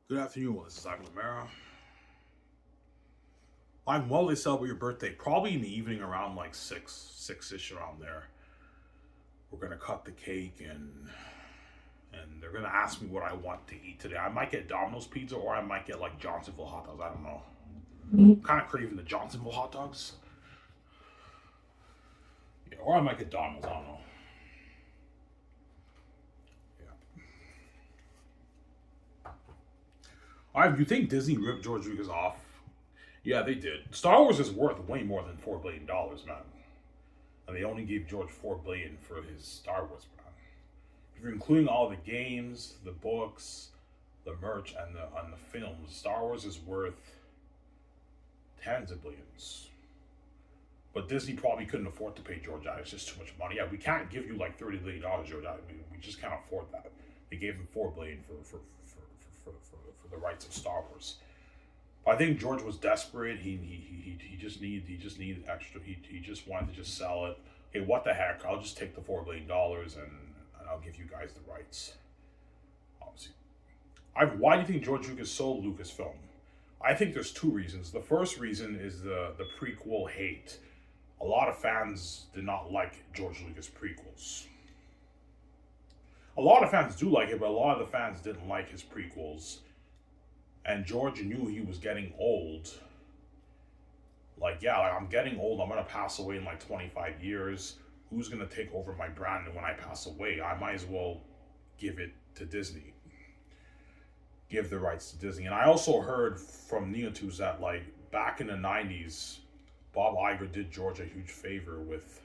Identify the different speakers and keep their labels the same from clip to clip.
Speaker 1: Good afternoon. This is Ivan Lamera. I'm well. They celebrate your birthday probably in the evening around like six ish around there. We're gonna cut the cake and they're gonna ask me what I want to eat today. I might get Domino's pizza or I might get like Johnsonville hot dogs. I don't know. I'm kind of craving the Johnsonville hot dogs. Yeah, or I might get Domino's. I don't know. Yeah. All right. You think Disney ripped George Lucas off? Yeah, they did. Star Wars is worth way more than $4 billion, man. And they only gave George $4 billion for his Star Wars brand. If you're including all the games, the books, the merch, and the films, Star Wars is worth tens of billions. But Disney probably couldn't afford to pay George that. It's just too much money. Yeah, we can't give you like $30 billion, George. We just can't afford that. They gave him $4 billion for the rights of Star Wars. I think George was desperate. He just needed extra. He just wanted to just sell it. Hey, what the heck? I'll just take the $4 billion and I'll give you guys the rights. Obviously, why do you think George Lucas sold Lucasfilm? I think there's two reasons. The first reason is the prequel hate. A lot of fans did not like George Lucas prequels. A lot of fans do like it, but a lot of the fans didn't like his prequels. And George knew he was getting old. Like, yeah, like, I'm getting old. I'm gonna pass away in like 25 years. Who's gonna take over my brand when I pass away? I might as well give it to Disney. Give the rights to Disney. And I also heard from Neotus that like back in the 90s, Bob Iger did George a huge favor with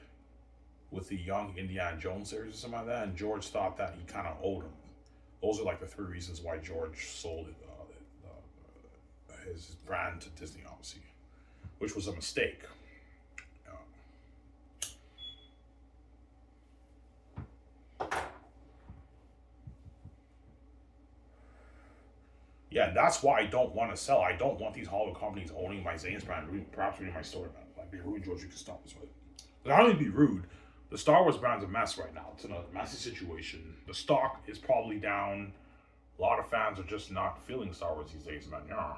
Speaker 1: the Young Indiana Jones series or something like that, and George thought that he kind of owed him. Those are like the three reasons why George sold it, his brand to Disney, obviously, which was a mistake. Uh, yeah, that's why I don't want to sell. I don't want these Hollywood companies owning my Zane's brand, perhaps reading my story, man. Like, be rude, George Lucas stop this way. Not only be rude, the Star Wars brand's a mess right now. It's in a messy situation. The stock is probably down. A lot of fans are just not feeling Star Wars these days, man. Yeah.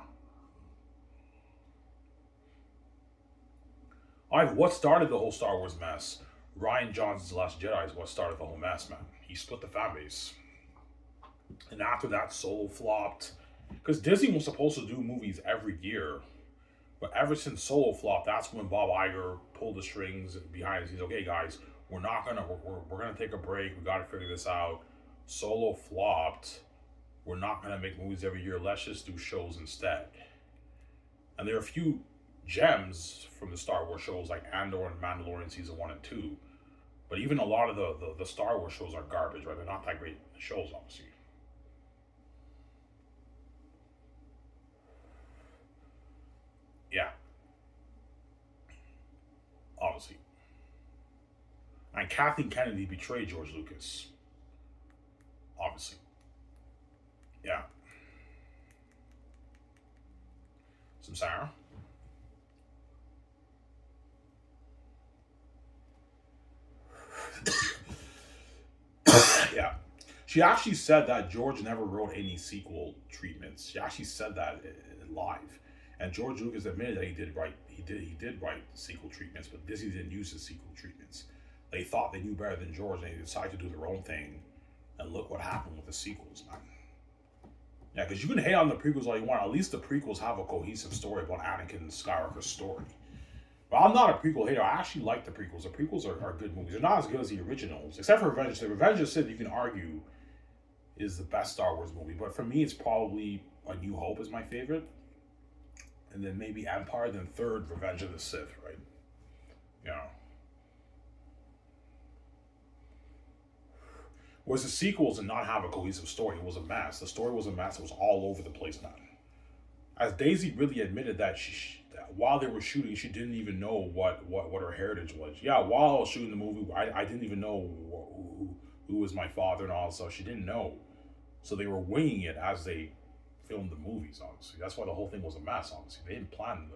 Speaker 1: What started the whole Star Wars mess? Ryan Johnson's Last Jedi is what started the whole mess, man. He split the fan base. And after that, Solo flopped. Because Disney was supposed to do movies every year. But ever since Solo flopped, that's when Bob Iger pulled the strings behind the scenes. Okay, guys, we're gonna take a break. We gotta figure this out. Solo flopped. We're not gonna make movies every year. Let's just do shows instead. And there are a few gems from the Star Wars shows like Andor and Mandalorian season one and two. But even a lot of the Star Wars shows are garbage, right? They're not that great shows, obviously. Yeah, obviously. And Kathleen Kennedy betrayed George Lucas, obviously. Yeah. Some Sarah. Yeah. She actually said that George never wrote any sequel treatments. She actually said that live, and George Lucas admitted that he did write. He did write sequel treatments, but Disney didn't use his sequel treatments. They thought they knew better than George, and they decided to do their own thing. And look what happened with the sequels, man. Yeah, because you can hate on the prequels all you want. At least the prequels have a cohesive story about Anakin Skywalker's story. But I'm not a prequel hater. I actually like the prequels. The prequels are good movies. They're not as good as the originals, except for Revenge of the Sith. Revenge of the Sith, you can argue, is the best Star Wars movie. But for me, it's probably A New Hope is my favorite, and then maybe Empire, then third Revenge of the Sith, right? You know. Whereas the sequels did not have a cohesive story. It was a mess. The story was a mess. It was all over the place, man. As Daisy really admitted that that while they were shooting, she didn't even know what her heritage was. Yeah, while I was shooting the movie, I didn't even know who was my father and all that stuff. She didn't know, so they were winging it as they filmed the movies. Obviously, that's why the whole thing was a mess. Obviously, they didn't plan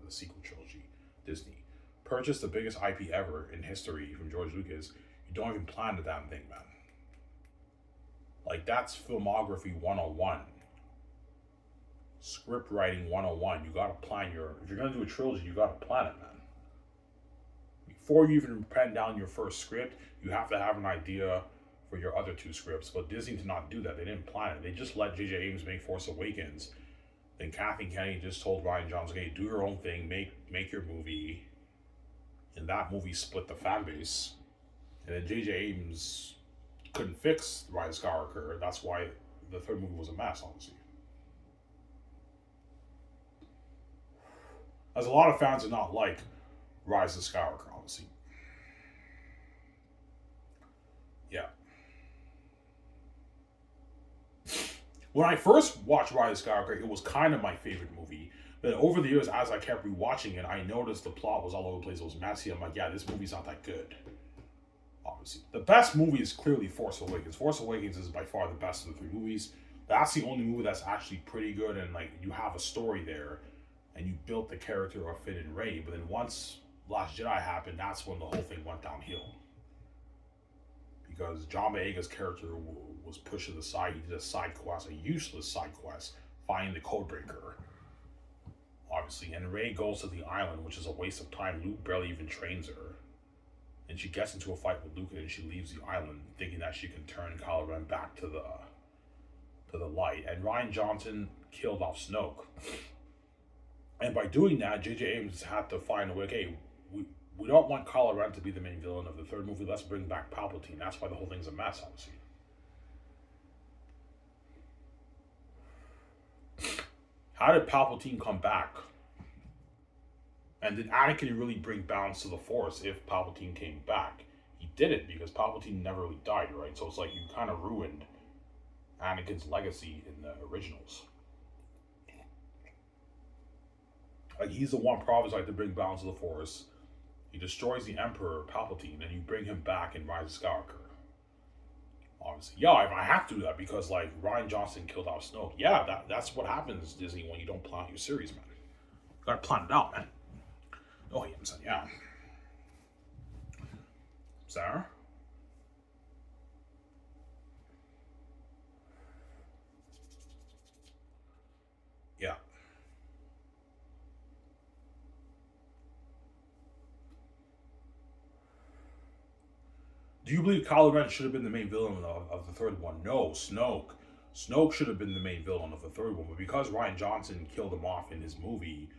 Speaker 1: the sequel trilogy. Disney purchased the biggest IP ever in history from George Lucas. You don't even plan the damn thing, man. Like that's filmography 101. Script writing 101. You gotta plan your. If you're gonna do a trilogy, you gotta plan it, man. Before you even pen down your first script, you have to have an idea for your other two scripts. But Disney did not do that. They didn't plan it. They just let J.J. Abrams make Force Awakens. Then Kathleen Kennedy just told Rian Johnson, "Hey, do your own thing. Make your movie." And that movie split the fan base. And then J.J. Abrams couldn't fix Rise of Skywalker. That's why the third movie was a mess, honestly. As a lot of fans did not like Rise of Skywalker, honestly. Yeah. When I first watched Rise of Skywalker, it was kind of my favorite movie. But over the years, as I kept rewatching it, I noticed the plot was all over the place. It was messy. I'm like, yeah, this movie's not that good. Obviously, the best movie is clearly Force Awakens. Force Awakens is by far the best of the three movies. That's the only movie that's actually pretty good, and like you have a story there, and you built the character of Finn and Rey. But then once Last Jedi happened, that's when the whole thing went downhill. Because John Boyega's character was pushed to the side. He did a side quest, a useless side quest, finding the Codebreaker. Obviously, and Rey goes to the island, which is a waste of time. Luke barely even trains her. And she gets into a fight with Luke, and she leaves the island, thinking that she can turn Kylo Ren back to the light. And Rian Johnson killed off Snoke. And by doing that, J.J. Abrams had to find a way. Okay, we don't want Kylo Ren to be the main villain of the third movie. Let's bring back Palpatine. That's why the whole thing's a mess, obviously. How did Palpatine come back? And did Anakin really bring balance to the Force if Palpatine came back? He didn't, because Palpatine never really died, right? So it's like you kind of ruined Anakin's legacy in the originals. Like, he's the one prophesied to bring balance to the Force. He destroys the Emperor Palpatine, and you bring him back in Rise of Skywalker. Obviously, yeah, I have to do that because like Rian Johnson killed off Snoke. Yeah, that's what happens, Disney, when you don't plan your series, man. You gotta plan it out, man. Oh, yeah, I'm saying, yeah. Sarah? Yeah. Do you believe Kylo Ren should have been the main villain of the third one? No, Snoke. Snoke should have been the main villain of the third one, but because Rian Johnson killed him off in his movie,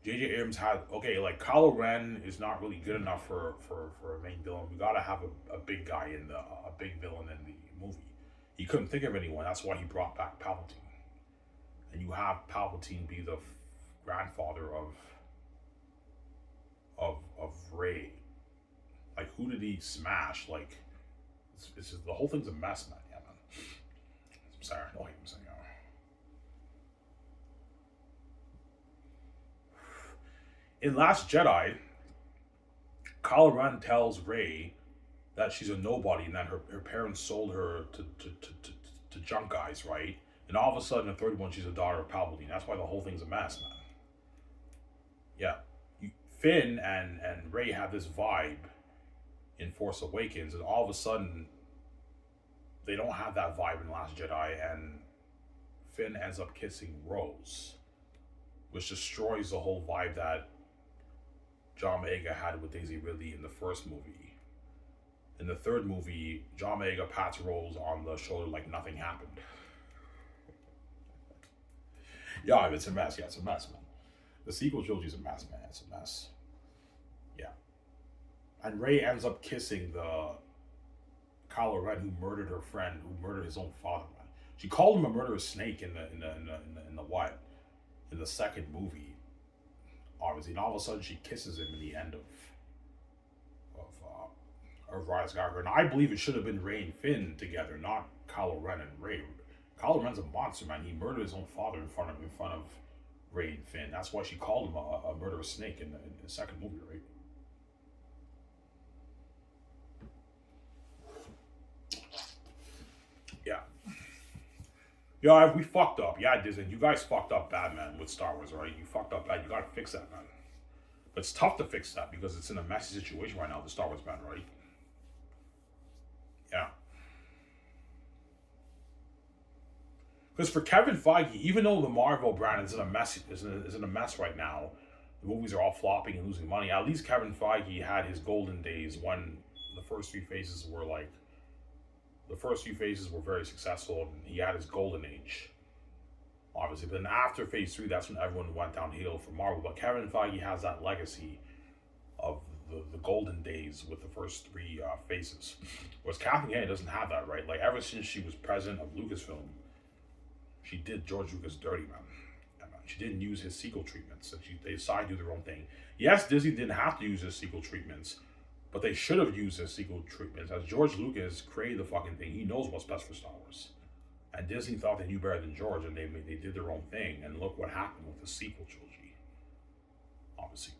Speaker 1: J.J. Abrams had, okay, like Kylo Ren is not really good enough for a main villain. We gotta have a big guy a big villain in the movie. He couldn't think of anyone. That's why he brought back Palpatine. And you have Palpatine be the grandfather of Rey. Like, who did he smash? Like, it's just, the whole thing's a mess, man. Yeah, man. I'm sorry. I know I'm saying. In Last Jedi, Kylo Ren tells Rey that she's a nobody and that her parents sold her to junk guys, right? And all of a sudden, the third one, she's a daughter of Palpatine. That's why the whole thing's a mess, man. Yeah. Finn and Rey have this vibe in Force Awakens, and all of a sudden, they don't have that vibe in Last Jedi, and Finn ends up kissing Rose, which destroys the whole vibe that John Boyega had with Daisy Ridley in the first movie. In the third movie, John Boyega pats Rose on the shoulder like nothing happened. Yeah, it's a mess. Yeah, it's a mess, man. The sequel trilogy is a mess, man. It's a mess. Yeah. And Rey ends up kissing the Kylo Ren who murdered her friend, who murdered his own father, man. She called him a murderous snake in the what? In the second movie. Obviously, and all of a sudden she kisses him in the end of Rise of Skywalker. And I believe it should have been Rey and Finn together, not Kylo Ren and Rey. Kylo Ren's a monster, man. He murdered his own father in front of Rey and Finn. That's why she called him a murderous snake in the second movie, right? Yeah. Yeah, we fucked up. Yeah, Disney. You guys fucked up bad, man, with Star Wars, right? You fucked up bad. You gotta fix that, man. But it's tough to fix that because it's in a messy situation right now, the Star Wars band, right? Yeah. Because for Kevin Feige, even though the Marvel brand is in a mess, is in a mess right now, the movies are all flopping and losing money. At least Kevin Feige had his golden days when the first few phases were like, the first few phases were very successful, and he had his golden age, obviously. But then after phase three, that's when everyone went downhill for Marvel. But Kevin Feige has that legacy of the golden days with the first three phases. Whereas Kathleen Kennedy doesn't have that, right? Like, ever since she was president of Lucasfilm, she did George Lucas dirty, man. She didn't use his sequel treatments. And they decided to do their own thing. Yes, Disney didn't have to use his sequel treatments, but they should have used his sequel treatments. As George Lucas created the fucking thing, he knows what's best for Star Wars. And Disney thought they knew better than George, and they did their own thing. And look what happened with the sequel trilogy, obviously.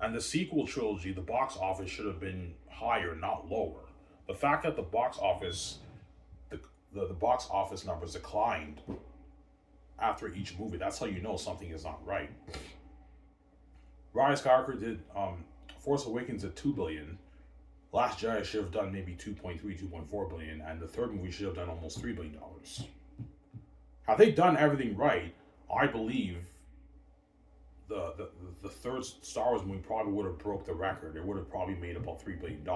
Speaker 1: And the sequel trilogy, the box office should have been higher, not lower. The fact that the box office, the box office numbers declined after each movie, that's how you know something is not right. Rise of Skywalker did Force Awakens at $2 billion. Last Jedi should have done maybe 2.3, 2.4 billion, and the third movie should have done almost $3 billion. Had they done everything right, I believe the third Star Wars movie probably would have broke the record. It would have probably made about $3 billion.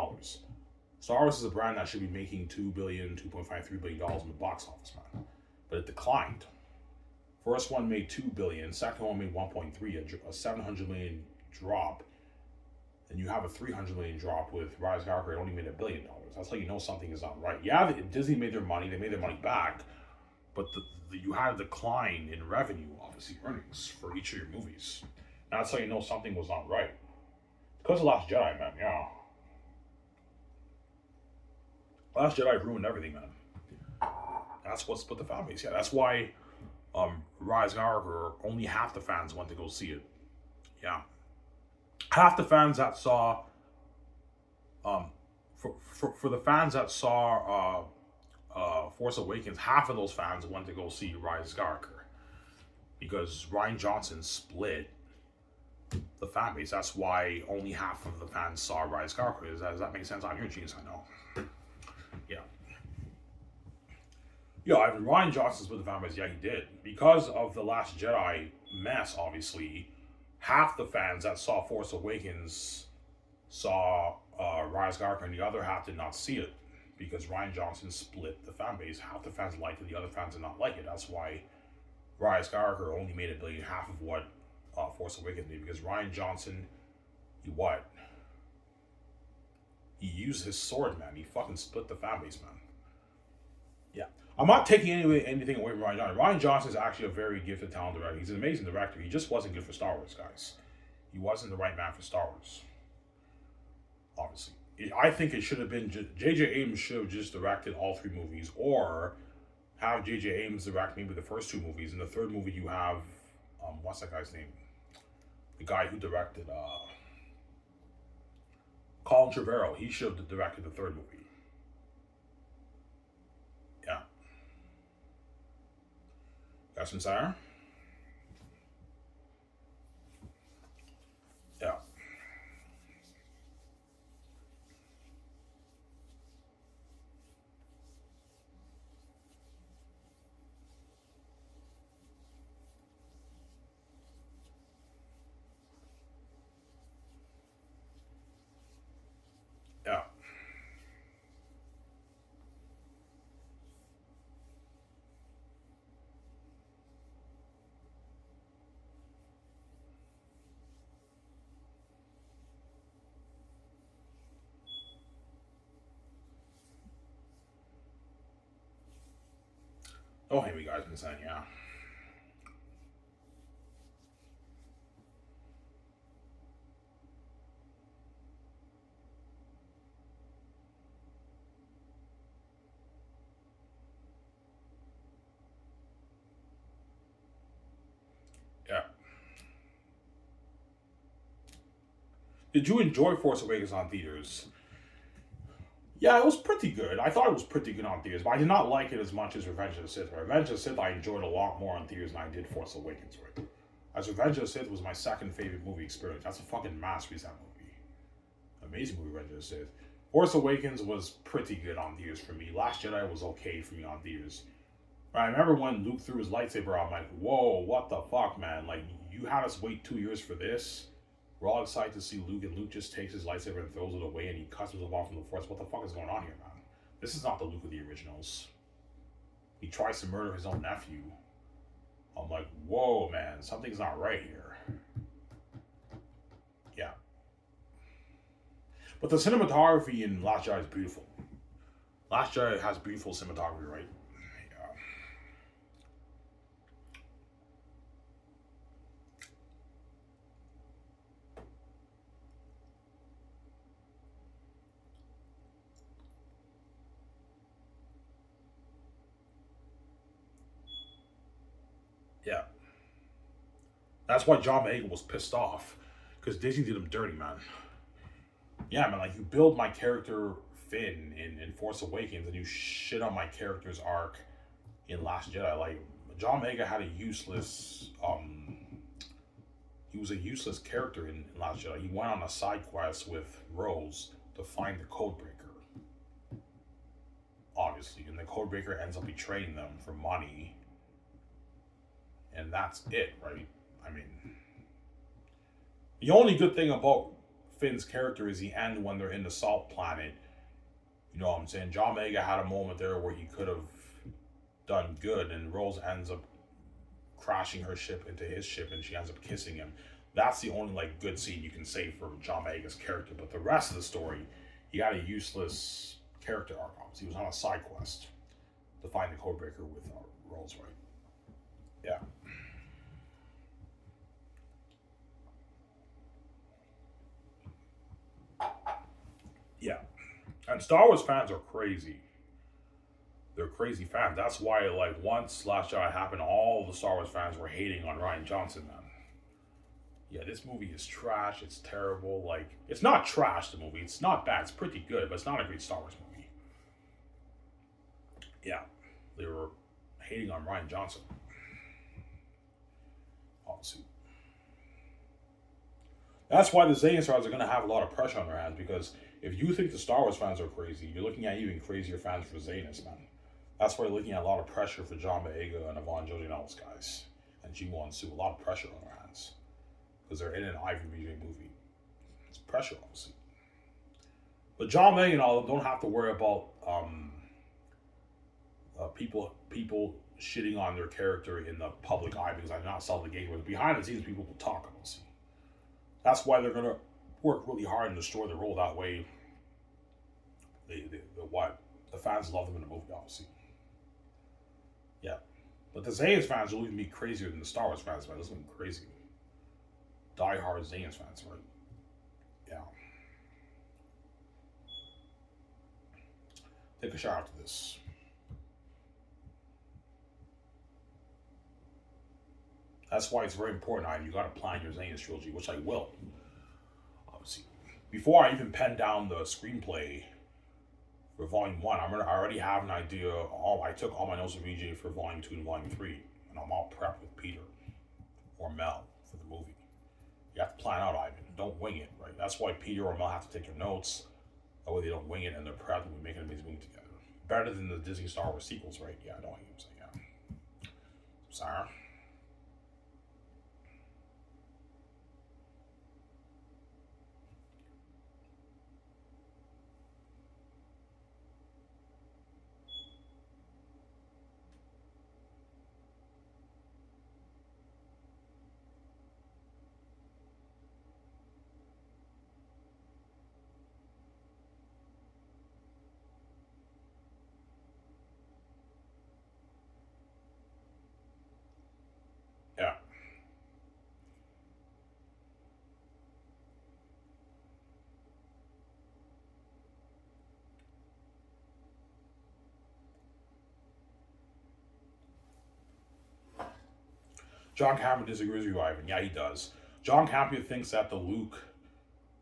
Speaker 1: Star Wars is a brand that should be making $2 billion, $2.5, $3 billion in the box office, man. But it declined. First one made $2 billion, second one made 1.3, a 700 million drop. And you have a 300 million drop with Rise of Skywalker. It only made $1 billion. That's how you know something is not right. Yeah, Disney made their money. They made their money back. But you had a decline in revenue, obviously, earnings for each of your movies. And that's how you know something was not right. Because of Last Jedi, man, yeah. Last Jedi ruined everything, man. That's what split the fan base. Yeah, that's why Rise of Skywalker, only half the fans went to go see it. Yeah. Half the fans that saw, for the fans that saw Force Awakens, half of those fans went to go see Rise of Skywalker. Because Rian Johnson split the fan base. That's why only half of the fans saw Rise of Skywalker. Does that make sense? I'm your genius, I know. Yeah. Yeah, I mean, Rian Johnson split the fan base. Yeah, he did. Because of the Last Jedi mess, obviously, half the fans that saw Force Awakens saw Rise of Skywalker, and the other half did not see it because Rian Johnson split the fan base. Half the fans liked it, the other fans did not like it. That's why Rise of Skywalker only made $1 billion, half of what Force Awakens did. Because Rian Johnson, he used his sword, man. He fucking split the fan base, man. Yeah. I'm not taking anything away from Rian Johnson. Rian Johnson is actually a very gifted, talented director. He's an amazing director. He just wasn't good for Star Wars, guys. He wasn't the right man for Star Wars. Obviously. I think it should have been... J.J. Abrams should have just directed all three movies, or have J.J. Abrams direct maybe the first two movies. In the third movie, you have... what's that guy's name? The guy who directed... Colin Trevorrow. He should have directed the third movie. Yeah. Got some Sarah? Yeah. Yeah. Don't hate me, guys, been saying, yeah. Yeah. Did you enjoy Force Awakens on theaters? Yeah, it was pretty good. I thought it was pretty good on theaters, but I did not like it as much as Revenge of the Sith. Revenge of the Sith I enjoyed a lot more on theaters than I did Force Awakens, right? As Revenge of the Sith was my second favorite movie experience. That's a fucking masterpiece, that movie. Amazing movie, Revenge of the Sith. Force Awakens was pretty good on theaters for me. Last Jedi was okay for me on theaters. I remember when Luke threw his lightsaber out, I'm like, whoa, what the fuck, man? Like, you had us wait 2 years for this? We're all excited to see Luke, and Luke just takes his lightsaber and throws it away, and he cuts himself off from the Force. What the fuck is going on here, man? This is not the Luke of the originals. He tries to murder his own nephew. I'm like, whoa, man, something's not right here. Yeah. But the cinematography in Last Jedi is beautiful. Last Jedi has beautiful cinematography, right? Yeah. That's why John Boyega was pissed off. Because Disney did him dirty, man. Yeah, man, like, you build my character Finn in Force Awakens and you shit on my character's arc in Last Jedi. Like, John Boyega had a useless he was a useless character in Last Jedi. He went on a side quest with Rose to find the Codebreaker, obviously, and the Codebreaker ends up betraying them for money, and that's it, right? I mean, the only good thing about Finn's character is the end when they're in the Salt Planet. You know what I'm saying? John Boyega had a moment there where he could have done good, and Rose ends up crashing her ship into his ship, and she ends up kissing him. That's the only like good scene you can say for John Boyega's character. But the rest of the story, he had a useless character arc. He was on a side quest to find the Codebreaker with Rose, right? Yeah. Yeah. And Star Wars fans are crazy. They're crazy fans. That's why, like, once Last Jedi happened, all the Star Wars fans were hating on Rian Johnson, man. Yeah, this movie is trash. It's terrible. Like, it's not trash, the movie. It's not bad. It's pretty good, but it's not a great Star Wars movie. Yeah. They were hating on Rian Johnson. Obviously. That's why the Zayn stars are going to have a lot of pressure on their hands, because if you think the Star Wars fans are crazy, you're looking at even crazier fans for Zaynus, man. That's why you're looking at a lot of pressure for John Boyega and Yvonne Jodie and all those guys. And Jimbo and Sue, a lot of pressure on their hands. Because they're in an IVBJ movie. It's pressure, obviously. But John Boyega and all of them don't have to worry about people shitting on their character in the public eye, because I'm not selling the game. But behind the scenes, people will talk, obviously. That's why they're going to work really hard and destroy the role. That way, the fans love them in the movie, obviously. Yeah. But the Zayn's fans will even be crazier than the Star Wars fans, man. This is crazy. Die-hard Zayn's fans, right? Yeah. Take a shower after this. That's why it's very important, you got to plan your Zayn's trilogy, which I will. Obviously. Before I even pen down the screenplay for Volume 1, I already have an idea. I took all my notes of VJ for Volume 2 and Volume 3, and I'm all prepped with Peter or Mel for the movie. You have to plan out, Ivan. Don't wing it, right? That's why Peter or Mel have to take your notes. That way they don't wing it and they're prepped and we make an amazing movie together. Better than the Disney Star Wars sequels, right? Yeah, I know what you're saying, yeah. Sarah? Yeah. John Campbell disagrees with you, Ivan. Yeah, he does. John Campbell thinks that the Luke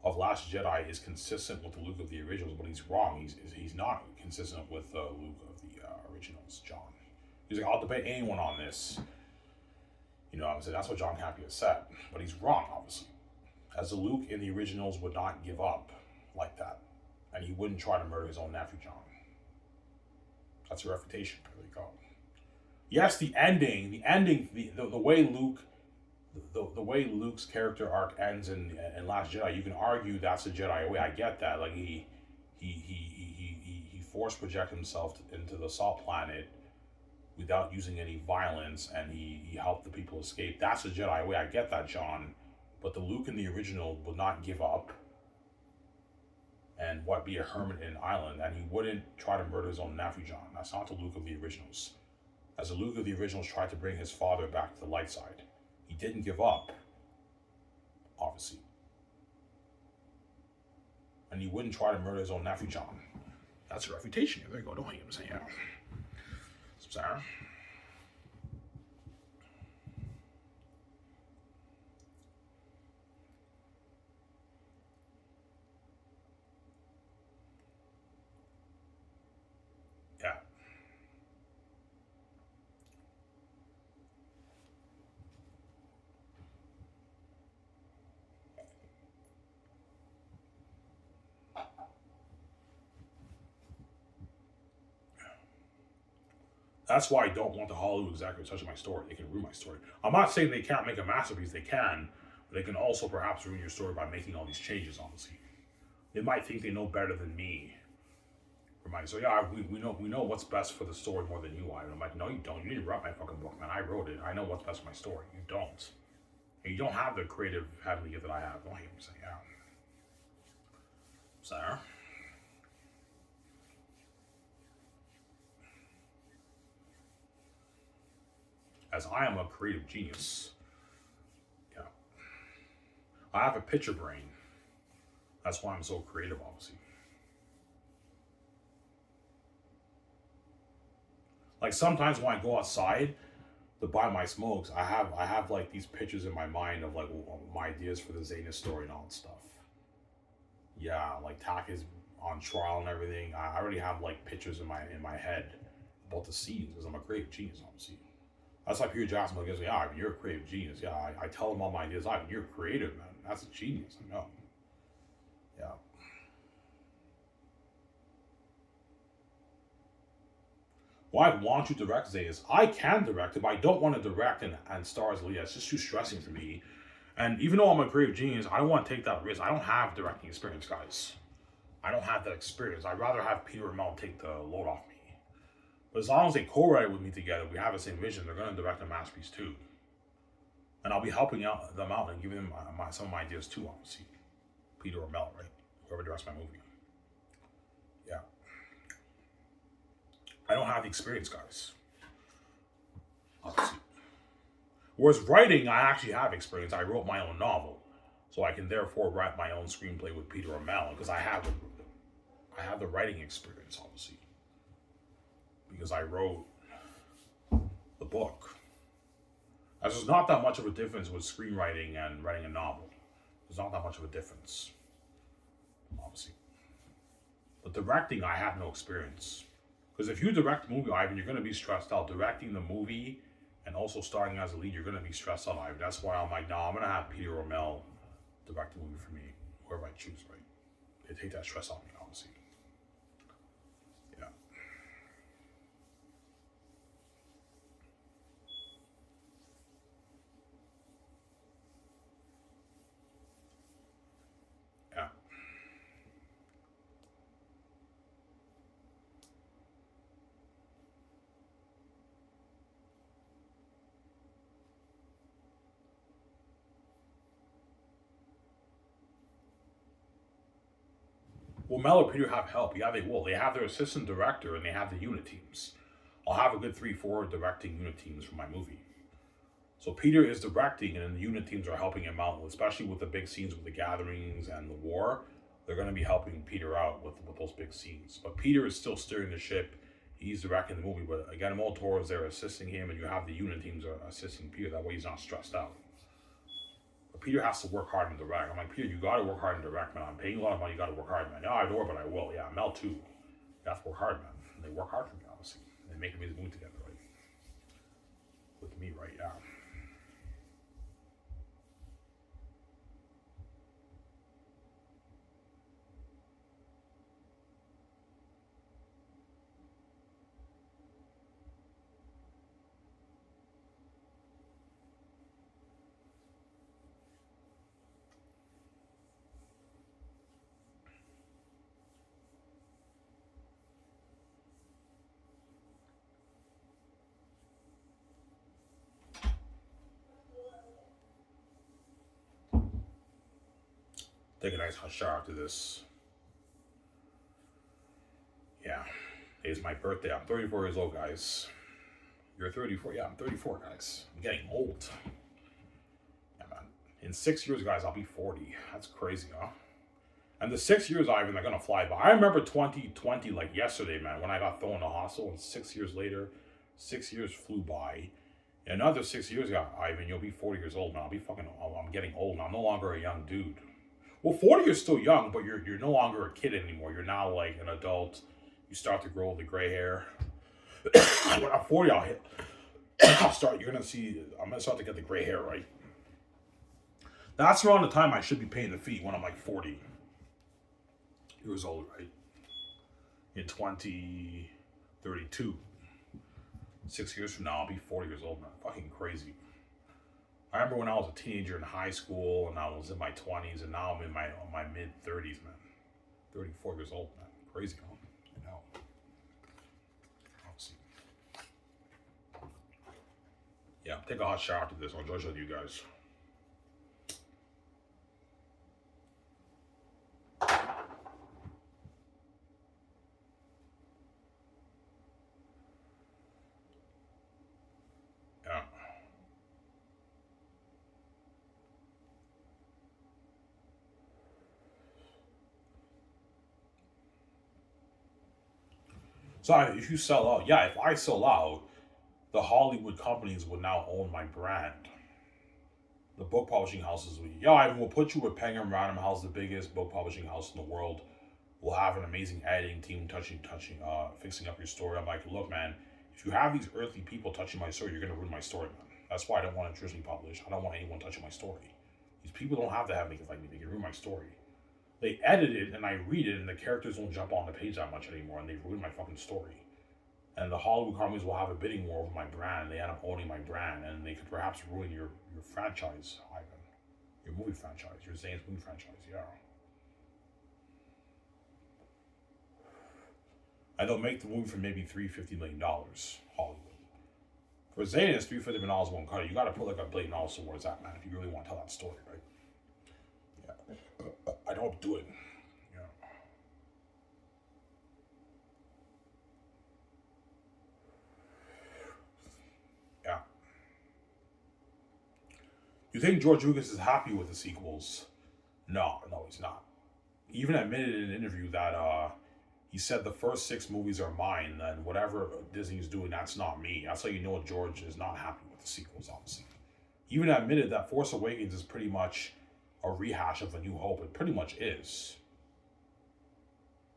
Speaker 1: of Last Jedi is consistent with the Luke of the originals, but he's wrong. He's not consistent with the Luke of the originals, John. He's like, I'll debate anyone on this. You know what I'm saying? That's what John Campbell said. But he's wrong, obviously. As the Luke in the originals would not give up like that. And he wouldn't try to murder his own nephew, John. That's a refutation. There you go. Yes, the way the way Luke's character arc ends in Last Jedi, you can argue that's a Jedi way. I get that. Like he force project himself into the Salt Planet without using any violence, and he helped the people escape. That's a Jedi way. I get that, John. But the Luke in the original would not give up and what be a hermit in an island, and he wouldn't try to murder his own nephew, John. That's not the Luke of the originals. As the Luke of the originals tried to bring his father back to the light side, he didn't give up, obviously. And he wouldn't try to murder his own nephew, John. That's a refutation. There you go. Don't hate him saying, yeah. Sarah? Yeah. That's why I don't want the Hollywood executives touching my story. They can ruin my story. I'm not saying they can't make a masterpiece. They can. But they can also perhaps ruin your story by making all these changes, honestly. They might think they know better than me. So yeah, we know what's best for the story more than you are. And I'm like, no, you don't. You didn't write my fucking book, man. I wrote it. I know what's best for my story. You don't. And you don't have the creative heavenly gift that I have. Don't hate me saying, yeah. Sarah? As I am a creative genius. Yeah. I have a picture brain. That's why I'm so creative, obviously. Like sometimes when I go outside to buy my smokes, I have like these pictures in my mind of like my ideas for the Zanus story and all that stuff. Yeah, like Tak is on trial and everything. I already have like pictures in my head about the scenes because I'm a creative genius, obviously. That's why Peter Jackson gives me, yeah, you're a creative genius. Yeah, I tell him all my ideas. You're creative, man. That's a genius. I know. Yeah. Why want you to direct Zayas? I can direct it, but I don't want to direct and star as Leah. It's just too stressing for me. And even though I'm a creative genius, I don't want to take that risk. I don't have directing experience, guys. I don't have that experience. I'd rather have Peter and Mel take the load off me. But as long as they co-write with me together, we have the same vision, they're going to direct a masterpiece too. And I'll be helping them out and giving them some of my ideas too, obviously. Peter or Mel, right? Whoever directs my movie. Yeah. I don't have the experience, guys. Obviously. Whereas writing, I actually have experience. I wrote my own novel. So I can therefore write my own screenplay with Peter or Mel because I have the writing experience, obviously. Because I wrote the book. There's not that much of a difference with screenwriting and writing a novel. There's not that much of a difference, obviously. But directing, I have no experience. Because if you direct a movie, Ivan, you're going to be stressed out. Directing the movie and also starring as a lead, you're going to be stressed out, Ivan. That's why I'm like, no, I'm going to have Peter or Mel direct the movie for me, whoever I choose, right? They take that stress off me, obviously. Yeah. Yeah. Well, Mel or Peter have help. Yeah, they will. They have their assistant director and they have the unit teams. I'll have a good 3-4 directing unit teams for my movie. So Peter is directing, and then the unit teams are helping him out, especially with the big scenes with the gatherings and the war. They're going to be helping Peter out with those big scenes. But Peter is still steering the ship. He's directing the movie, but again, Moltor is there assisting him, and you have the unit teams are assisting Peter. That way, he's not stressed out. But Peter has to work hard and direct. I'm like, Peter, you got to work hard and direct, man. I'm paying a lot of money. You got to work hard, man. Yeah, I adore, but I will. Yeah, Mel too. You have to work hard, man. And they work hard for me, obviously. They make me move together, right? With me, right? Yeah. Take a nice hot shower after this. Yeah. It's my birthday. I'm 34 years old, guys. You're 34. Yeah, I'm 34, guys. I'm getting old. Yeah, man. In 6 years, guys, I'll be 40. That's crazy, huh? And the 6 years, Ivan, they're gonna fly by. I remember 2020 like yesterday, man, when I got thrown in the hospital, and 6 years later, 6 years flew by. In another 6 years, Ivan, you'll be 40 years old, man. I'm getting old now. I'm no longer a young dude. Well, 40 is still young, but you're no longer a kid anymore. You're now like an adult. You start to grow the gray hair. When I'm 40, I'll start. I'm gonna start to get the gray hair, right? That's around the time I should be paying the fee, when I'm like 40 years old, right? In 2032. 6 years from now, I'll be 40 years old, man. Fucking crazy. I remember when I was a teenager in high school, and I was in my 20s, and now I'm in my mid 30s, man. 34 years old, man. Crazy, huh? I know. Let's see. Yeah, take a hot shower after this. I'll enjoy with you guys. Yeah. So if you sell out, yeah, if I sell out, the Hollywood companies would now own my brand. The book publishing houses will, yeah, I will put you with Penguin Random House, the biggest book publishing house in the world. We'll have an amazing editing team fixing up your story. I'm like, look, man, if you have these earthly people touching my story, you're gonna ruin my story, man. That's why I don't want to traditionally publish. I don't want anyone touching my story. These people don't have to have me like me. They can ruin my story. They edit it and I read it, and the characters don't jump on the page that much anymore, and they ruin my fucking story. And the Hollywood companies will have a bidding war over my brand. They end up owning my brand, and they could perhaps ruin your franchise, Ivan. Your movie franchise, your Zane's movie franchise, yeah. And they'll make the movie for maybe $350 million, Hollywood. For Zane, it's $350 million won't cut it. You got to put like $1 billion towards that, man, if you really want to tell that story, right? Yeah. I don't do it. Yeah. Yeah. You think George Lucas is happy with the sequels? No, he's not. He even admitted in an interview that he said the first 6 movies are mine, and whatever Disney's doing, that's not me. That's how you know George is not happy with the sequels, obviously. He even admitted that Force Awakens is pretty much a rehash of A New Hope. It pretty much is.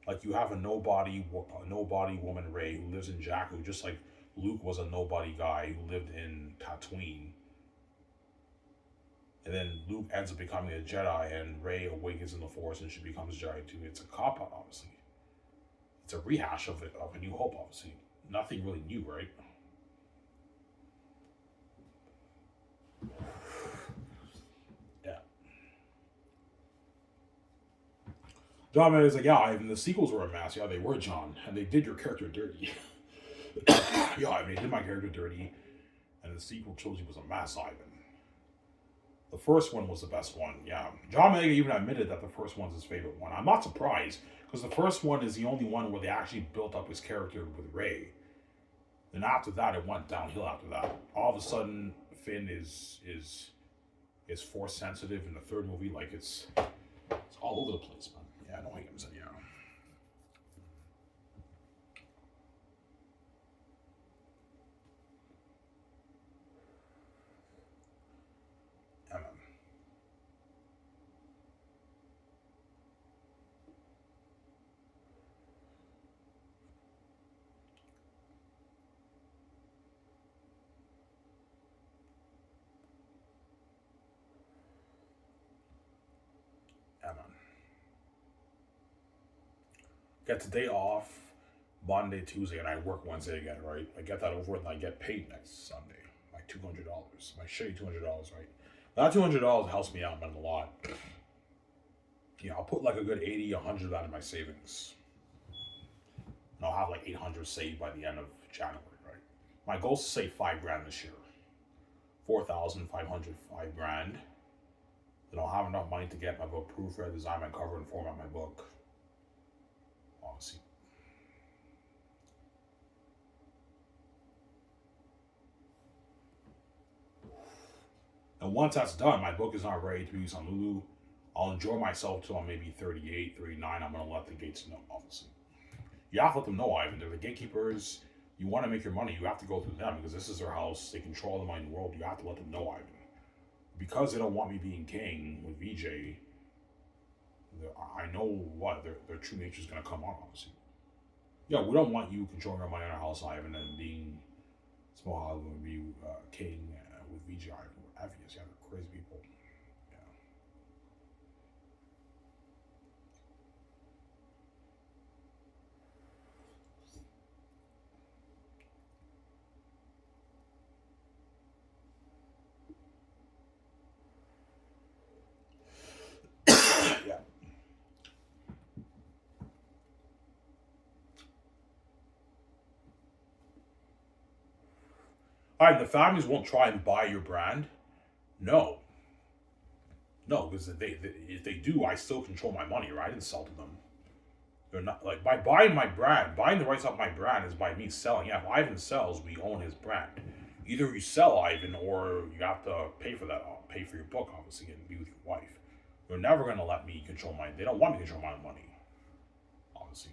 Speaker 1: Like, you have a nobody woman, Rey, who lives in Jakku, just like Luke was a nobody guy who lived in Tatooine. And then Luke ends up becoming a Jedi, and Rey awakens in the Force, and she becomes Jedi too. It's a cop-out, obviously. It's a rehash of A New Hope, obviously. Nothing really new, right? Yeah. John Madden is like, yeah, Ivan, the sequels were a mess. Yeah, they were, John. And they did your character dirty. Yeah, I mean, they did my character dirty. And the sequel trilogy was a mess, Ivan. The first one was the best one, yeah. John Boyega even admitted that the first one's his favorite one. I'm not surprised, because the first one is the only one where they actually built up his character with Rey. Then after that, it went downhill after that. All of a sudden, Finn is Force sensitive in the third movie. Like, it's all over the place, man. Yeah, no, hate him, yeah. Yeah, man. Yeah, man. Get the day off Monday, Tuesday, and I work Wednesday again, right? I get that over with, and I get paid next Sunday. My $200. My shitty $200, right? That $200 helps me out, man, a lot. You know, I'll put like a good 80, 100 of that in my savings. And I'll have like 800 saved by the end of January, right? My goal is to save $5,000 this year. 4,500, $5,000. They don't have enough money to get my book proofread, design my cover, and format my book. Honestly. And once that's done, my book is not ready to be used on Lulu. I'll enjoy myself till I'm maybe 38, 39. I'm going to let the gates know, obviously. You have to let them know, Ivan. They're the gatekeepers. You want to make your money, you have to go through them because this is their house. They control the money in the world. You have to let them know, Ivan. Because they don't want me being king with VJ, I know what their true nature is going to come out, obviously. Yeah, we don't want you controlling our money in our house, Ivan, and being small house going to be king with VJ, Ivan. We're obvious. Yeah, they're crazy people. Yeah. All right, the families won't try and buy your brand. No, no, because if they do, I still control my money, right? I didn't sell to them. They're not like by buying my brand, buying the rights off my brand is by me selling. Yeah, if Ivan sells, we own his brand. Either you sell Ivan or you have to pay for that, pay for your book, obviously, and be with your wife. They're never gonna let me control my. They don't want me to control my money, obviously.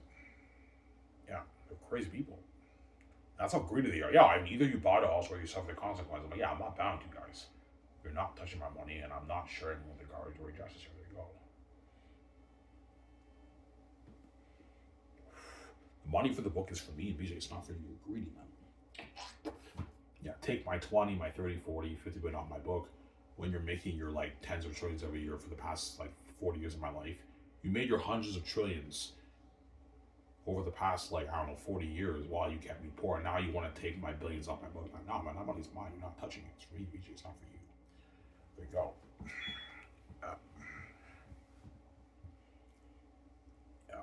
Speaker 1: Yeah, they're crazy people. That's how greedy they are. Yeah, I mean, either you buy the house or you suffer the consequences. I'm like, yeah, I'm not bound to you guys. You're not touching my money, and I'm not sharing with the garbage or justice. Here they go. The money for the book is for me, BJ. It's not for you. You're greedy, man. Yeah, take my 20, my 30, 40, 50 off my book when you're making your like tens of trillions every year for the past like 40 years of my life. You made your hundreds of trillions over the past like I don't know 40 years while you kept me poor. And now you want to take my billions off my book. Like, no, man, that money's mine. You're not touching it. It's for me, BJ. It's not for you. There you go. Yeah. Yeah.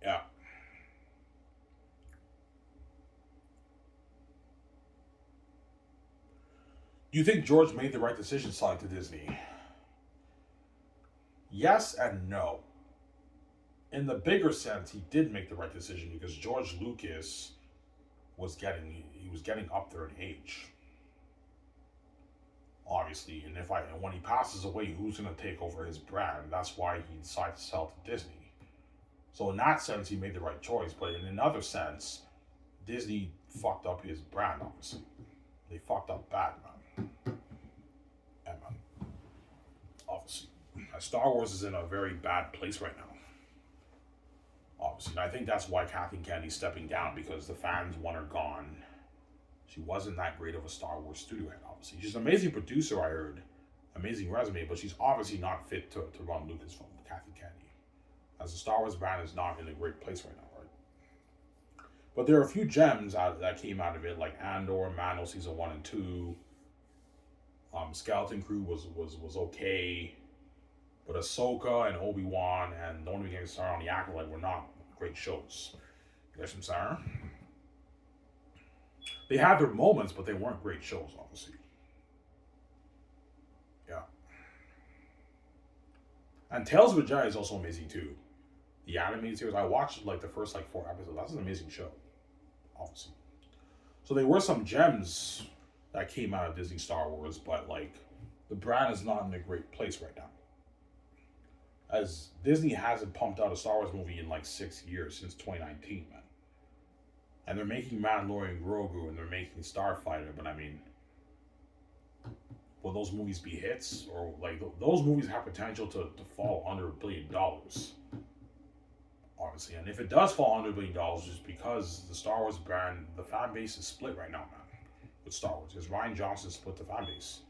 Speaker 1: Yeah. Do you think George made the right decision selling to Disney? Yes and no. In the bigger sense, he did make the right decision because George Lucas was getting up there in age, obviously. And and when he passes away, who's gonna take over his brand? That's why he decided to sell to Disney. So in that sense, he made the right choice. But in another sense, Disney fucked up his brand. Obviously, they fucked up bad, man. Yeah, man. Obviously, Star Wars is in a very bad place right now. Obviously, and I think that's why Kathleen Kennedy's stepping down because the fans want her gone. She wasn't that great of a Star Wars studio head, obviously. She's an amazing producer, I heard. Amazing resume, but she's obviously not fit to run Lucasfilm, Kathleen Kennedy. As the Star Wars brand is not in a great place right now, right? But there are a few gems that came out of it, like Andor, Mando season 1 and 2. Skeleton Crew was okay. But Ahsoka and Obi-Wan and Don't Even Get Started on the Acolyte were not great shows. You guys what I'm saying? They had their moments, but they weren't great shows, obviously. Yeah. And Tales of a Jedi is also amazing too. The animated series, I watched like the first like 4 episodes. That's an amazing show, obviously. So there were some gems that came out of Disney Star Wars, but like the brand is not in a great place right now. As Disney hasn't pumped out a Star Wars movie in like 6 years since 2019, man. And they're making Mandalorian and Grogu and they're making Starfighter, but I mean, will those movies be hits? Or like those movies have potential to fall under $1 billion, obviously. And if it does fall under $1 billion, just because the Star Wars brand, the fan base is split right now, man, with Star Wars. Because Ryan Johnson split the fan base.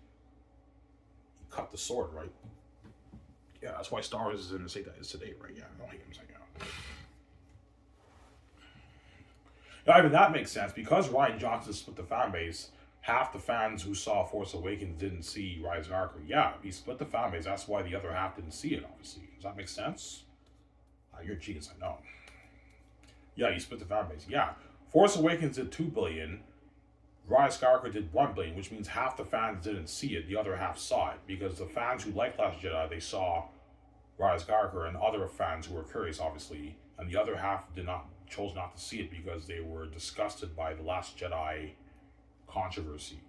Speaker 1: He cut the sword, right? Yeah, that's why Star Wars is in the state that is today, right? Yeah, I don't hate him saying that. Yeah, I mean, that makes sense. Because Ryan Johnson split the fan base, half the fans who saw Force Awakens didn't see Rise of Skywalker. Yeah, he split the fan base. That's why the other half didn't see it, obviously. Does that make sense? You're a genius, I know. Yeah, he split the fan base. Yeah. Force Awakens did 2 billion. Rise of Skywalker did 1 billion, which means half the fans didn't see it, the other half saw it. Because the fans who liked Last Jedi, they saw Rise of Skywalker, and other fans who were curious, obviously, and the other half chose not to see it because they were disgusted by the Last Jedi controversy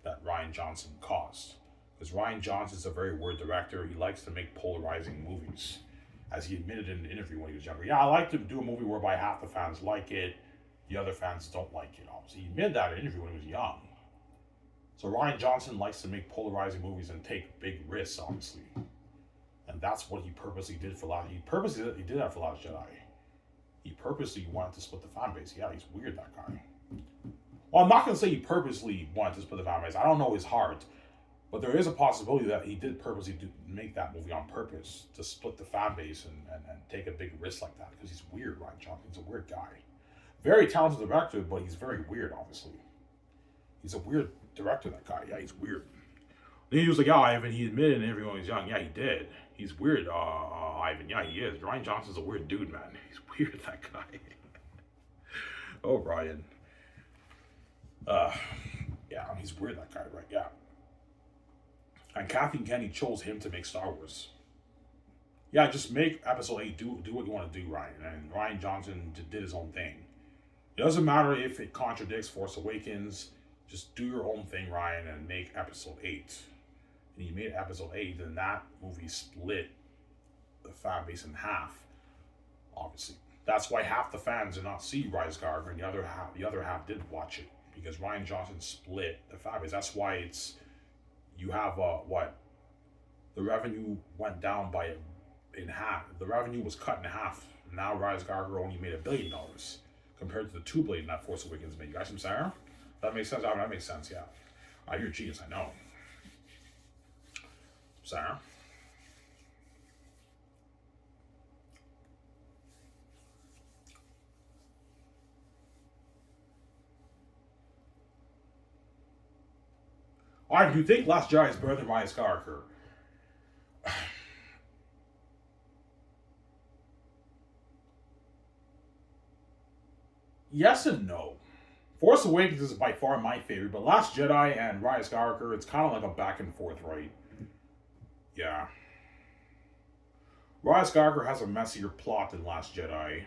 Speaker 1: that Ryan Johnson caused. Because Ryan Johnson is a very weird director. He likes to make polarizing movies. As he admitted in an interview when he was younger. Yeah, I like to do a movie whereby half the fans like it, the other fans don't like it, obviously. He admitted that in an interview when he was young. So Ryan Johnson likes to make polarizing movies and take big risks, obviously. And that's what he purposely did for Last. He did that for Last Jedi. He purposely wanted to split the fan base. Yeah, he's weird, that guy. Well, I'm not gonna say he purposely wanted to split the fan base. I don't know his heart, but there is a possibility that he did purposely make that movie on purpose to split the fan base and take a big risk like that because he's weird, Ryan Johnson. He's a weird guy. Very talented director, but he's very weird, obviously. He's a weird director, that guy. Yeah, he's weird. Then he was like, yeah, Ivan, he admitted and everyone was young. Yeah, he did. He's weird, Ivan. Yeah, he is. Ryan Johnson's a weird dude, man. He's weird, that guy. Oh, Ryan. Yeah, he's weird, that guy, right? Yeah. And Kathleen Kennedy chose him to make Star Wars. Yeah, just make Episode 8. Do what you want to do, Ryan. And Ryan Johnson did his own thing. It doesn't matter if it contradicts Force Awakens. Just do your own thing, Ryan, and make Episode 8. And you made Episode 8, then that movie split the fan base in half, obviously. That's why half the fans did not see Rise of Skywalker, and the other half did watch it. Because Ryan Johnson split the fan base. That's why you have the revenue went down in half. The revenue was cut in half. Now Rise of Skywalker only made $1 billion compared to the $2 billion that Force Awakens made. You guys from Sarah? That makes sense. That makes sense. Yeah. You're a genius. I know. Sarah. All right. Do you think Last Jedi is better than Rise of Skywalker? Yes and no. Force Awakens is by far my favorite, but Last Jedi and Rise of Skywalker, it's kind of like a back and forth, right? Yeah. Rise of Skywalker has a messier plot than Last Jedi.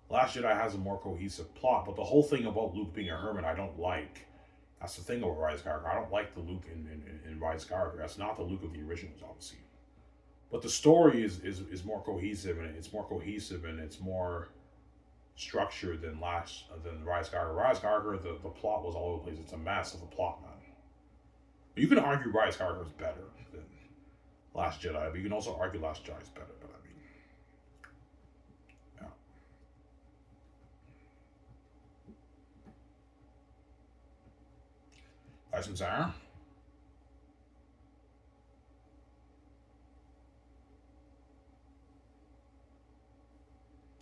Speaker 1: Last Jedi has a more cohesive plot, but the whole thing about Luke being a hermit, I don't like. That's the thing about Rise of Skywalker. I don't like the Luke in Rise of Skywalker. That's not the Luke of the originals, obviously. But the story is more cohesive, and it's more structured than Rise of Skywalker. Rise of Skywalker, the plot was all over the place. It's a mess of a plot, man. But you can argue Rise of Skywalker is better than Last Jedi, but you can also argue Last Jedi is better. But I mean, yeah. Tyson Sarah?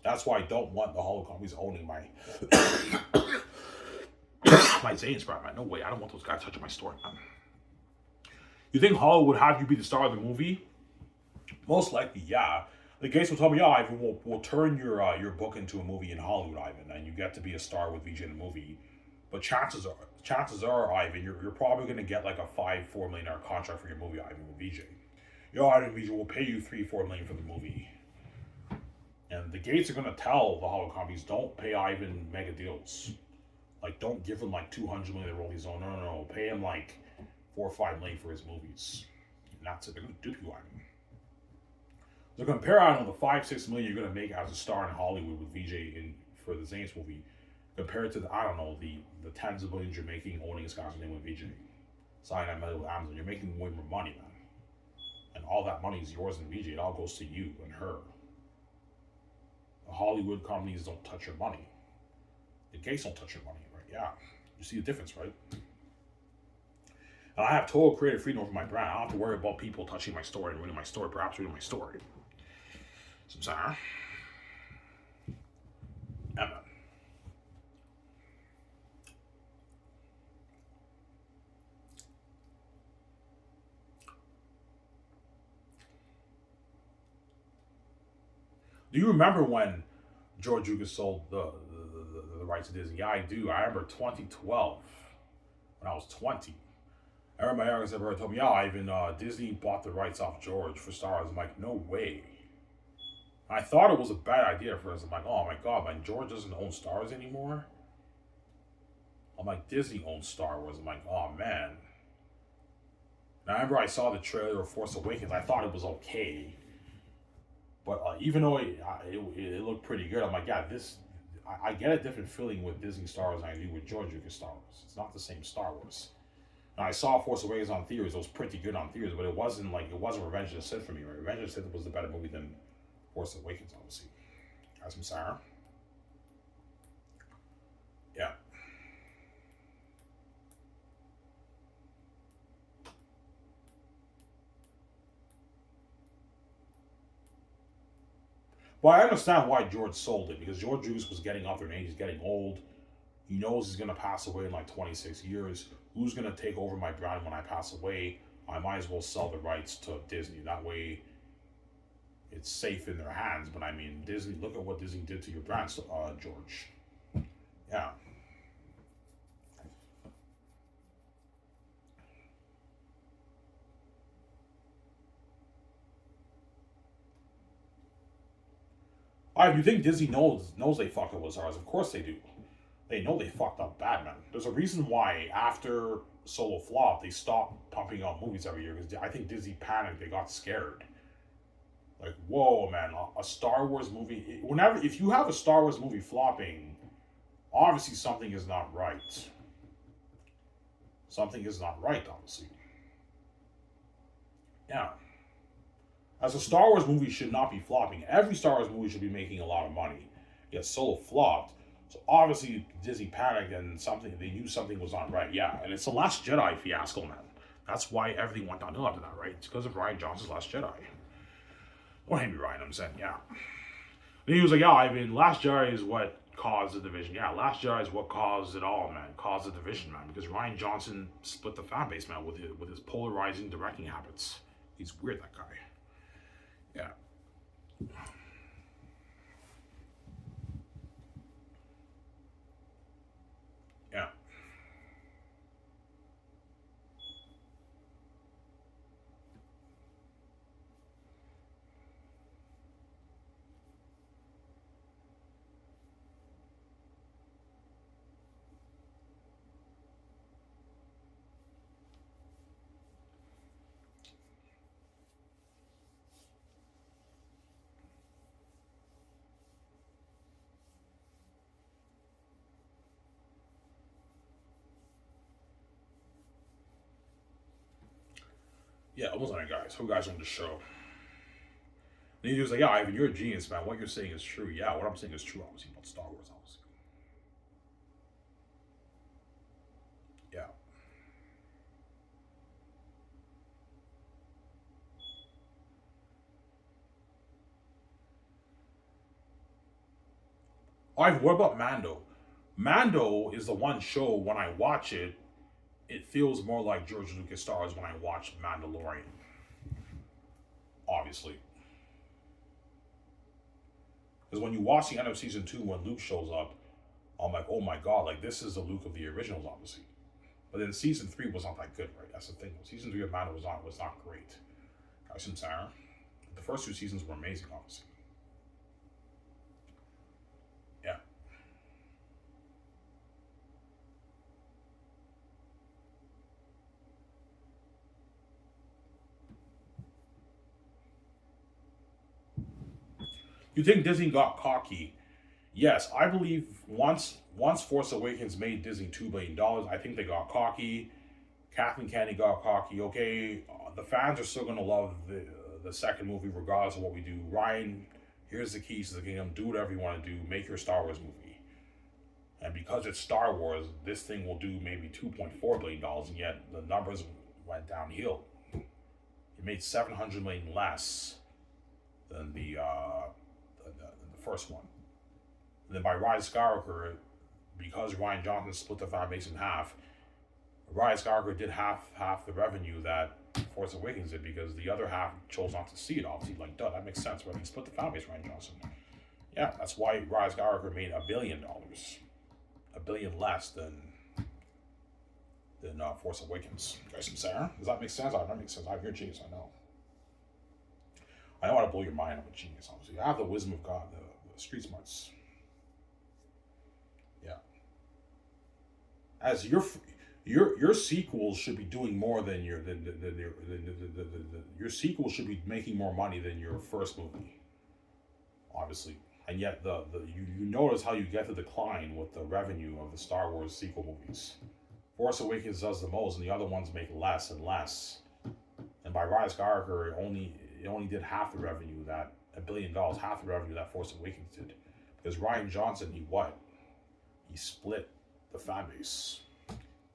Speaker 1: That's why I don't want the Hollow companies owning my my Zane's brand, man. No way. I don't want those guys touching my store, man. You think Hollow would have you be the star of the movie? Most likely, yeah. The Gates will tell me, yeah, Ivan, we'll turn your book into a movie in Hollywood, Ivan, and you get to be a star with VJ in the movie. But chances are, Ivan, you're probably gonna get like a $4 million contract for your movie, Ivan, with VJ. Yo, Ivan, VJ, we'll pay you $4 million for the movie. And the Gates are gonna tell the Hollow companies, don't pay Ivan mega deals. Like, don't give him like $200 million to roll his own. No. Pay him like $4 or $5 million for his movies. And that's it. They're gonna dupe you, Ivan. So compare, I don't know, the 5-6 million you're gonna make as a star in Hollywood with VJ in for the Zayn's movie, compared to the, I don't know, the tens of millions you're making owning a Scottish name with VJ, signing that medal with Amazon. You're making way more money, man, and all that money is yours and VJ. It all goes to you and her. The Hollywood companies don't touch your money. The gays don't touch your money, right? Yeah, you see the difference, right? And I have total creative freedom over my brand. I don't have to worry about people touching my story and reading my story, perhaps reading my story. Samsara. Yeah, man. Do you remember when George Lucas sold the rights to Disney? Yeah, I do. I remember 2012 when I was 20. I remember my youngest brother told me, yeah, Ivan, Disney bought the rights off George for Star Wars. I'm like, no way. I thought it was a bad idea at first. I'm like, oh my god, man, George doesn't own Star Wars anymore. I'm like, Disney owns Star Wars. I'm like, oh man. And I remember I saw the trailer of Force Awakens. I thought it was okay, but even though it looked pretty good, I'm like, yeah, this. I get a different feeling with Disney Star Wars than I do with George Lucas Star Wars. It's not the same Star Wars. And I saw Force Awakens on theaters. It was pretty good on theaters, but it wasn't Revenge of the Sith for me. Right? Revenge of the Sith was the better movie than Force Awakens, obviously. Got some Sarah. Yeah. Well, I understand why George sold it, because George Lucas was getting up there in age. He's getting old. He knows he's going to pass away in like 26 years. Who's going to take over my brand when I pass away? I might as well sell the rights to Disney. That way, it's safe in their hands. But I mean, Disney, look at what Disney did to your brand, George. Yeah. If you think Disney knows they fucked up with Star Wars, of course they do. They know they fucked up bad, man. There's a reason why after Solo flopped, they stopped pumping out movies every year, because I think Disney panicked. They got scared. Like, whoa, man, a Star Wars movie. Whenever, if you have a Star Wars movie flopping, obviously something is not right. Something is not right, obviously. Yeah. As a Star Wars movie should not be flopping. Every Star Wars movie should be making a lot of money. Yet Solo flopped. So obviously Disney panicked and they knew something was not right. Yeah, and it's the Last Jedi fiasco, man. That's why everything went downhill after that, right? It's because of Rian Johnson's Last Jedi. Don't hate me, Ryan, I'm saying, yeah. Then he was like, yeah, I mean, Last Jedi is what caused the division. Yeah, Last Jedi is what caused it all, man. Caused the division, man. Because Rian Johnson split the fan base, man, with his polarizing directing habits. He's weird, that guy. Yeah. Yeah. Yeah, almost like guys. Who guys on the show? And he was like, yeah, Ivan, you're a genius, man. What you're saying is true. Yeah, what I'm saying is true, obviously, about Star Wars, obviously. Yeah. Ivan, what about Mando? Mando is the one show, when I watch it, it feels more like George Lucas Star Wars when I watch Mandalorian. Obviously. Because when you watch the end of season 2, when Luke shows up, I'm like, oh my god, like this is the Luke of the originals, obviously. But then season 3 was not that good, right? That's the thing. Season 3 of Mando was not great. Guys from Sarah. The first 2 seasons were amazing, obviously. Yeah. You think Disney got cocky? Yes, I believe once Force Awakens made Disney $2 billion, I think they got cocky. Kathleen Kennedy got cocky. Okay, the fans are still gonna love the second movie regardless of what we do. Ryan, here's the keys to the kingdom. Do whatever you want to do. Make your Star Wars movie. And because it's Star Wars, this thing will do maybe $2.4 billion, and yet the numbers went downhill. It made 700 million less than the first one. And then by Rise of Skywalker, because Rian Johnson split the fan base in half, Rise of Skywalker did half the revenue that Force Awakens did because the other half chose not to see it. Obviously, like, duh, that makes sense. But he split the fan base, Rian Johnson. Yeah, that's why Rise of Skywalker made $1 billion, $1 billion less than Force Awakens. You guys, Sarah, does that make sense? That makes sense. You're a genius, I know. I know how to blow your mind. I'm a genius, obviously. I have the wisdom of God, the street smarts. Yeah. As your sequels should be doing more than your sequel should be making more money than your first movie, obviously. And yet you notice how you get the decline with the revenue of the Star Wars sequel movies. Force Awakens does the most, and the other ones make less and less. And by Rise of Skywalker, it only did half the revenue that $1 billion, half the revenue that Force Awakens did, because Rian Johnson, he split the fan base,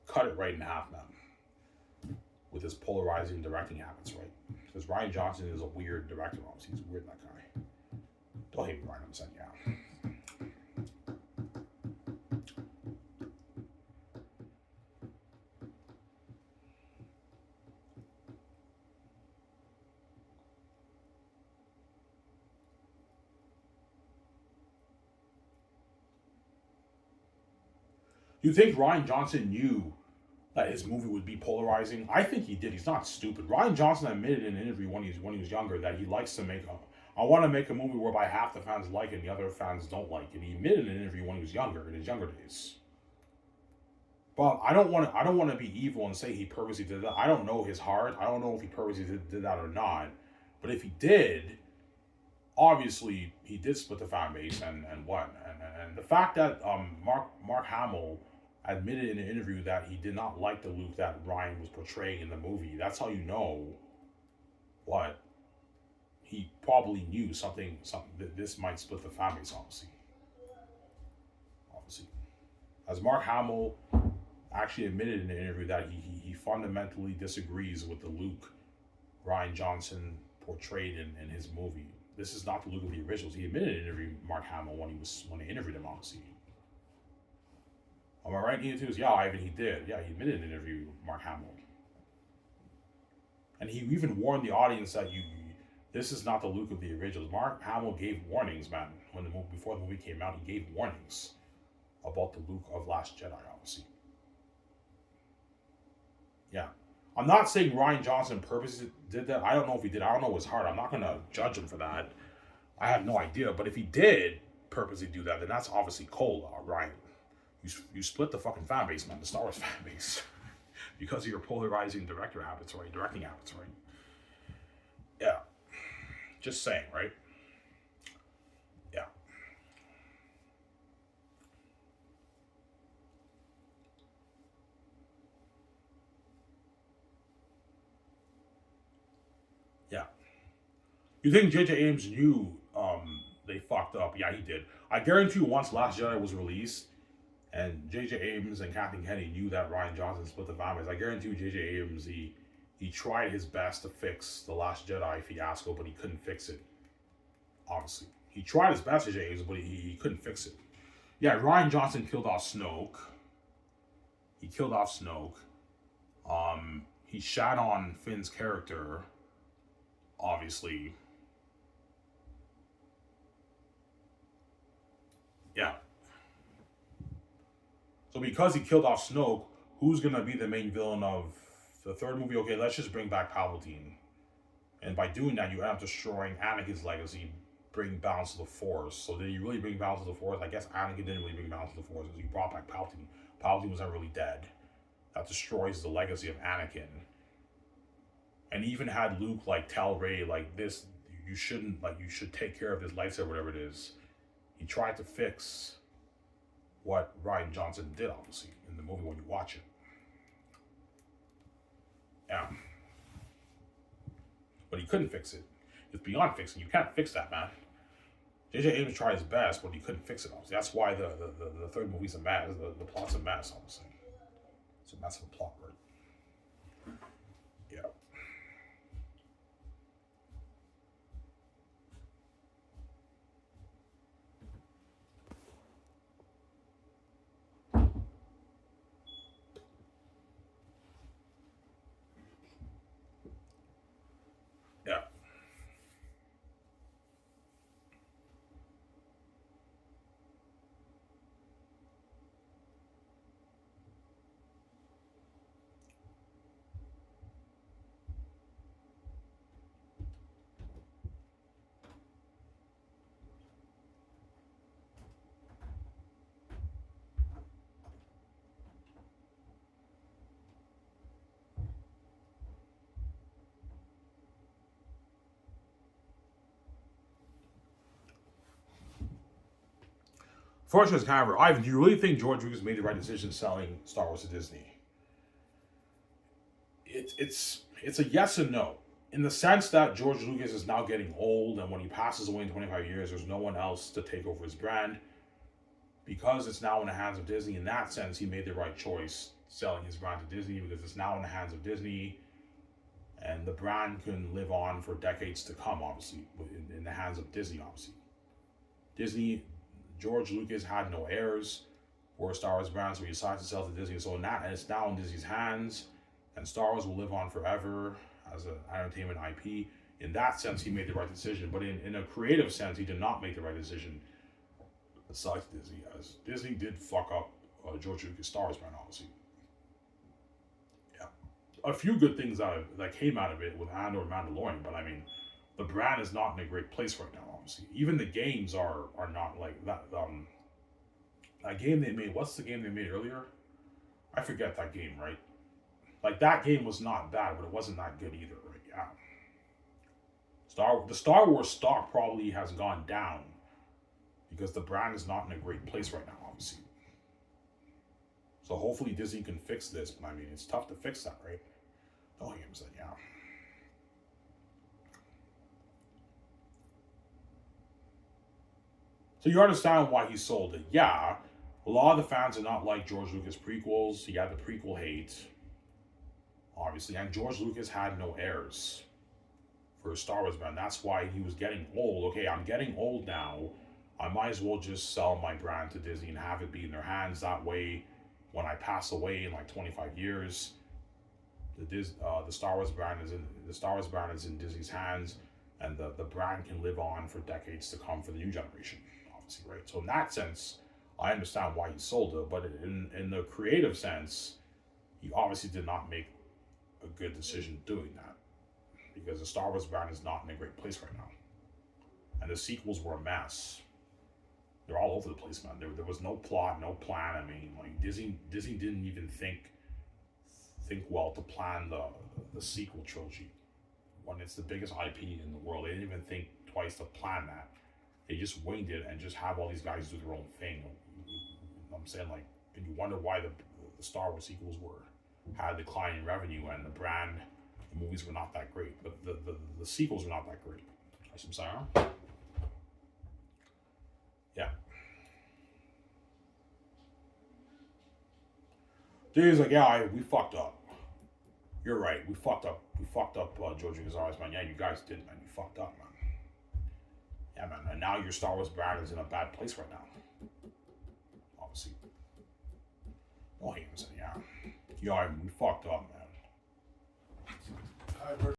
Speaker 1: cut it right in half, man, with his polarizing directing habits, right? Because Rian Johnson is a weird director, obviously. He's weird, that guy. Don't hate me, Ryan. I'm saying, yeah. You think Rian Johnson knew that his movie would be polarizing? I think he did. He's not stupid. Rian Johnson admitted in an interview when he was younger that he likes to I want to make a movie whereby half the fans like it and the other fans don't like it. And he admitted in an interview when he was younger, in his younger days. But I don't want to be evil and say he purposely did that. I don't know his heart. I don't know if he purposely did that or not. But if he did, obviously he did split the fan base and won. And the fact that Mark Hamill admitted in an interview that he did not like the Luke that Ryan was portraying in the movie, that's how you know what he probably knew something that this might split the fan base, obviously. As Mark Hamill actually admitted in an interview that he fundamentally disagrees with the Luke Rian Johnson portrayed in his movie. This is not the Luke of the originals. He admitted in an interview, Mark Hamill, when they interviewed him, obviously. Am I right? He too? Yeah, Ivan, he did. Yeah, he admitted in an interview, Mark Hamill. And he even warned the audience that this is not the Luke of the originals. Mark Hamill gave warnings, man. Before the movie came out, he gave warnings about the Luke of Last Jedi, obviously. Yeah. I'm not saying Rian Johnson purposely did that. I don't know if he did. I don't know his heart. I'm not going to judge him for that. I have no idea. But if he did purposely do that, then that's obviously cold, Ryan. You split the fucking fan base, man, the Star Wars fan base, because of your polarizing directing habits, right? Yeah. Just saying, right? Yeah. Yeah. You think J.J. Abrams knew they fucked up? Yeah, he did. I guarantee you once Last Jedi was released, and J.J. Abrams and Kathleen Kennedy knew that Rian Johnson split the fan base, I guarantee you J.J. Abrams, he tried his best to fix The Last Jedi fiasco, but he couldn't fix it. Obviously. He tried his best, J.J. Abrams, but he couldn't fix it. Yeah, Rian Johnson killed off Snoke. He killed off Snoke. He shat on Finn's character, obviously. Yeah. So because he killed off Snoke, who's going to be the main villain of the third movie? Okay, let's just bring back Palpatine. And by doing that, you end up destroying Anakin's legacy, bring balance to the Force. So did you really bring balance to the Force? I guess Anakin didn't really bring balance to the Force because he brought back Palpatine. Palpatine was never really dead. That destroys the legacy of Anakin. And even had Luke tell Rey this, you shouldn't, like, you should take care of this lightsaber, whatever it is. He tried to fix what Rian Johnson did, obviously, in the movie when you watch it. Yeah. But he couldn't fix it. It's beyond fixing. You can't fix that, man. J.J. Abrams tried his best, but he couldn't fix it, obviously. That's why the third movie's a mess. The plot's a mess, obviously. It's a mess of a plot, right? Yeah. Yeah. Fortunate however, Ivan, do you really think George Lucas made the right decision selling Star Wars to Disney? It's a yes and no. In the sense that George Lucas is now getting old, and when he passes away in 25 years, there's no one else to take over his brand. Because it's now in the hands of Disney, in that sense, he made the right choice selling his brand to Disney, because it's now in the hands of Disney, and the brand can live on for decades to come, obviously, in the hands of Disney, obviously. Disney, George Lucas had no heirs for a Star Wars brand, so he decided to sell to Disney. So now it's now in Disney's hands, and Star Wars will live on forever as an entertainment IP. In that sense, he made the right decision. But in a creative sense, he did not make the right decision. Besides Disney, as Disney did fuck up George Lucas' Star Wars brand, obviously. Yeah, a few good things that came out of it with Andor and Mandalorian, but I mean, the brand is not in a great place right now. Obviously, even the games are not like that. That game they made. What's the game they made earlier? I forget that game. Right, like that game was not bad, but it wasn't that good either. Right? Yeah. The Star Wars stock probably has gone down because the brand is not in a great place right now, obviously. So hopefully Disney can fix this, but I mean, it's tough to fix that, right? No games, then, yeah. So you understand why he sold it. Yeah, a lot of the fans did not like George Lucas prequels. He had the prequel hate, obviously, and George Lucas had no heirs for a Star Wars brand. That's why he was getting old. Okay, I'm getting old now. I might as well just sell my brand to Disney and have it be in their hands. That way, when I pass away in like 25 years, the Star Wars brand is in Disney's hands, and the brand can live on for decades to come for the new generation, obviously, right? So in that sense, I understand why he sold it, but in the creative sense, he obviously did not make a good decision doing that, because the Star Wars brand is not in a great place right now, and the sequels were a mess. They're all over the place, man. There was no plot, no plan. I mean, like Disney didn't even think well to plan the sequel trilogy when it's the biggest IP in the world. They didn't even think twice to plan that. They just winged it and just have all these guys do their own thing. You know what I'm saying, like, and you wonder why the Star Wars sequels had declining revenue, and the movies were not that great. But the sequels were not that great. I'm sorry. Yeah. Dude's like, yeah, we fucked up. You're right. We fucked up. We fucked up George Lucas, man. Yeah, you guys did, man. You fucked up, man. Yeah, man. And now your Star Wars brand is in a bad place right now. Obviously. Well, he was, yeah. Yeah, we fucked up, man.